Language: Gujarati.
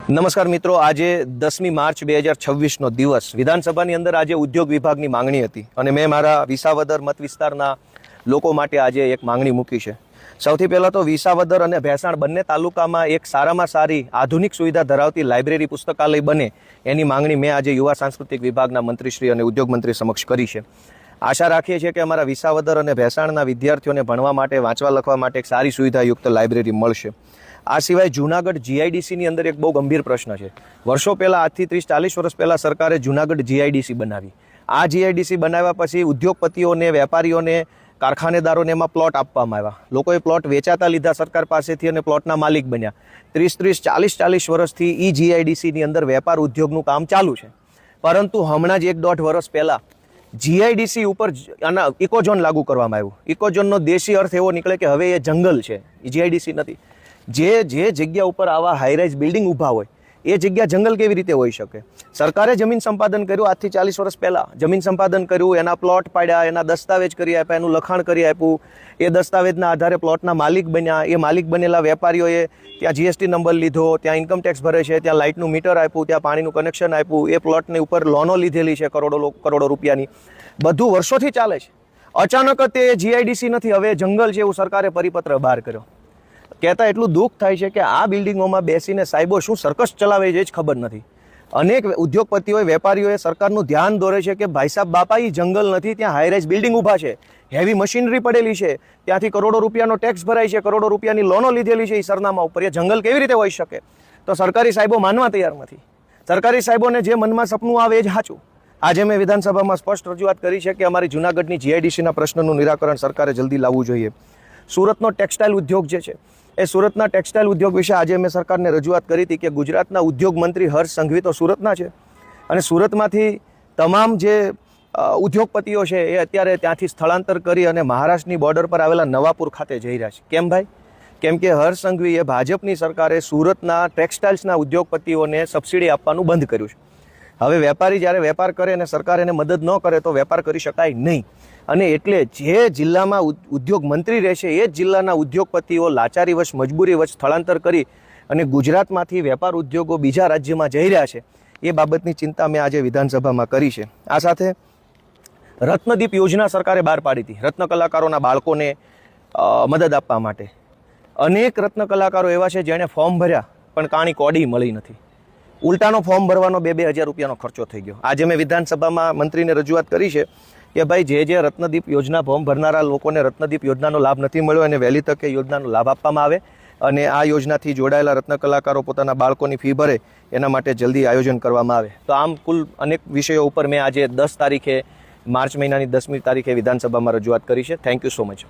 નમસ્કાર મિત્રો, આજે 10મી માર્ચ 2026નો દિવસ વિધાનસભાની અંદર આજે ઉદ્યોગ વિભાગની માંગણી હતી અને મેં મારા વિસાવદર મત વિસ્તારના લોકો માટે આજે એક માંગણી મૂકી છે. સૌથી પહેલાં તો વિસાવદર અને ભેસાણ બંને તાલુકામાં એક સારામાં સારી આધુનિક સુવિધા ધરાવતી લાઇબ્રેરી પુસ્તકાલય બને એની માંગણી મેં આજે યુવા સાંસ્કૃતિક વિભાગના મંત્રીશ્રી અને ઉદ્યોગ મંત્રી સમક્ષ કરી છે. આશા રાખીએ છીએ કે અમારા વિસાવદર અને ભેસાણના વિદ્યાર્થીઓને ભણવા માટે, વાંચવા લખવા માટે એક સારી સુવિધાયુક્ત લાઇબ્રેરી મળશે. આ સિવાય જૂનાગઢ જીઆઈડીસીની અંદર એક બહુ ગંભીર પ્રશ્ન છે. વર્ષો પહેલાં, આજથી 30-40 વર્ષ પહેલાં સરકારે જૂનાગઢ જીઆઈડીસી બનાવી. આ જીઆઈડીસી બનાવ્યા પછી ઉદ્યોગપતિઓને, વેપારીઓને, કારખાનેદારોને એમાં પ્લોટ આપવામાં આવ્યા. લોકોએ પ્લોટ વેચાતા લીધા સરકાર પાસેથી અને પ્લોટના માલિક બન્યા. 30-30, 40-40 વર્ષથી ઈ જીઆઈડીસીની અંદર વેપાર ઉદ્યોગનું કામ ચાલુ છે. પરંતુ હમણાં જ 1-1.5 વર્ષ પહેલાં જીઆઈડીસી ઉપર આના ઇકોઝોન લાગુ કરવામાં આવ્યું. ઇકોઝોનનો દેશી અર્થ એવો નીકળે કે હવે એ જંગલ છે, જીઆઈડીસી નથી. જે જગ્યા ઉપર આવા હાઈરાઇઝ બિલ્ડિંગ ઊભા હોય એ જગ્યા જંગલ કેવી રીતે હોઈ શકે? સરકારે જમીન સંપાદન કર્યું. આજથી 40 વર્ષ પહેલાં જમીન સંપાદન કર્યું, એના પ્લોટ પાડ્યા, એના દસ્તાવેજ કરી આપ્યા, એનું લખાણ કરી આપ્યું. એ દસ્તાવેજના આધારે પ્લોટના માલિક બન્યા. એ માલિક બનેલા વેપારીઓએ ત્યાં જીએસટી નંબર લીધો, ત્યાં ઇન્કમટેક્સ ભરે છે, ત્યાં લાઇટનું મીટર આપ્યું, ત્યાં પાણીનું કનેક્શન આપ્યું. એ પ્લોટની ઉપર લોનો લીધેલી છે કરોડો રૂપિયાની. બધું વર્ષોથી ચાલે છે. અચાનક તે જીઆઈડીસી નથી, હવે જંગલ છે એવું સરકારે પરિપત્ર બહાર કર્યો. કહેતા એટલું દુઃખ થાય છે કે આ બિલ્ડિંગોમાં બેસીને સાહેબો શું સર્કસ ચલાવે છે જ ખબર નથી. અનેક ઉદ્યોગપતિઓએ, વેપારીઓએ સરકારનું ધ્યાન દોરે છે કે ભાઈ સાહેબ બાપા, એ જંગલ નથી, ત્યાં હાઈરાઇઝ બિલ્ડિંગ ઊભા છે, હેવી મશીનરી પડેલી છે, ત્યાંથી કરોડો રૂપિયાનો ટેક્સ ભરાય છે, કરોડો રૂપિયાની લોનો લીધેલી છે એ સરનામા ઉપર. એ જંગલ કેવી રીતે હોઈ શકે? તો સરકારી સાહેબો માનવા તૈયાર નથી. સરકારી સાહેબોને જે મનમાં સપનું આવે એ જ સાચું. આજે મેં વિધાનસભામાં સ્પષ્ટ રજૂઆત કરી છે કે અમારી જૂનાગઢની જીઆઈડીસીના પ્રશ્નનું નિરાકરણ સરકારે જલ્દી લાવવું જોઈએ. સુરતનો ટેક્સટાઇલ ઉદ્યોગ જે છે, એ સુરતના ટેક્સટાઇલ ઉદ્યોગ વિશે આજે મેં સરકારને રજૂઆત કરી હતી કે ગુજરાતના ઉદ્યોગ મંત્રી હર્ષ સંઘવી તો સુરતના છે અને સુરતમાંથી તમામ જે ઉદ્યોગપતિઓ છે એ અત્યારે ત્યાંથી સ્થળાંતર કરી અને મહારાષ્ટ્રની બોર્ડર પર આવેલા નવાપુર ખાતે જઈ રહ્યા છે. કેમ ભાઈ? કેમ કે હર્ષ સંઘવીએ, ભાજપની સરકારે સુરતના ટેક્સટાઇલ્સના ઉદ્યોગપતિઓને સબસિડી આપવાનું બંધ કર્યું છે. હવે વેપારી જ્યારે વેપાર કરે અને સરકાર એને મદદ ન કરે તો વેપાર કરી શકાય નહીં. અને એટલે જે જિલ્લામાં ઉદ્યોગ મંત્રી રહેશે એ જ જિલ્લાના ઉદ્યોગપતિઓ લાચારીવશ, મજબૂરીવશ સ્થળાંતર કરી અને ગુજરાતમાંથી વેપાર ઉદ્યોગો બીજા રાજ્યમાં જઈ રહ્યા છે, એ બાબતની ચિંતા મેં આજે વિધાનસભામાં કરી છે. આ સાથે રત્નદીપ યોજના સરકારે બહાર પાડી હતી, રત્ન કલાકારોના બાળકોને મદદ આપવા માટે. અનેક રત્ન કલાકારો એવા છે જેણે ફોર્મ ભર્યા પણ કાણી કોડી મળી નથી. ઉલટાનો ફોર્મ ભરવાનો 2,000 રૂપિયાનો ખર્ચો થઈ ગયો. આજે મેં વિધાનસભામાં મંત્રીને રજૂઆત કરી છે કે ભાઈ, જે રત્નદીપ યોજના ફોર્મ ભરનારા લોકોને રત્નદીપ યોજનાનો લાભ નથી મળ્યો અને વહેલી તકે યોજનાનો લાભ આપવામાં આવે અને આ યોજનાથી જોડાયેલા રત્ન કલાકારો પોતાના બાળકોની ફી ભરે એના માટે જલ્દી આયોજન કરવામાં આવે. તો આમ કુલ અનેક વિષયો ઉપર મેં આજે 10 તારીખે, માર્ચ મહિનાની 10મી તારીખે વિધાનસભામાં રજૂઆત કરી છે. Thank you so much.